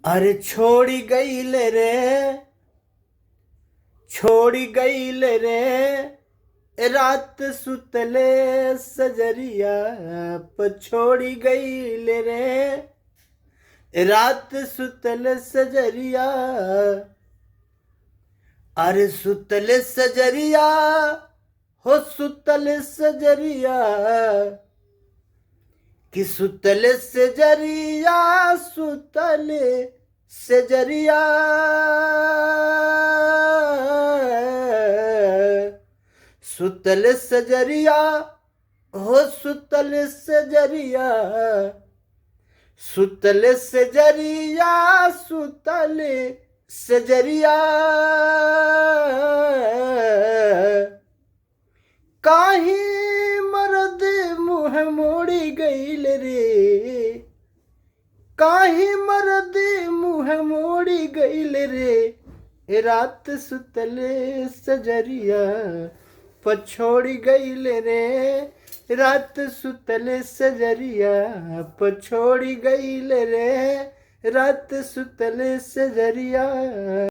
अरे छोड़ी गईल रे, छोड़ी गईल रे, रात सुतले सजरिया छोड़ी गईल रे, रात सुतले सजरिया। अरे सुतले सजरिया हो सुतले सजरिया, कि सुतले सजरिया सुतले सजरिया। सुतले सजरिया हो सुतले सजरिया, सुतले सजरिया सुतले सजरिया। काहे मर्द मुँह मोड़ी गईल रे, काहे मर्द मुँह मोड़ी गईल रे, रात सुतले सजरिया पछोड़ी गईल रे, रात सुतले सजरिया पछोड़ी गईल रे, रात सुतले सजरिया।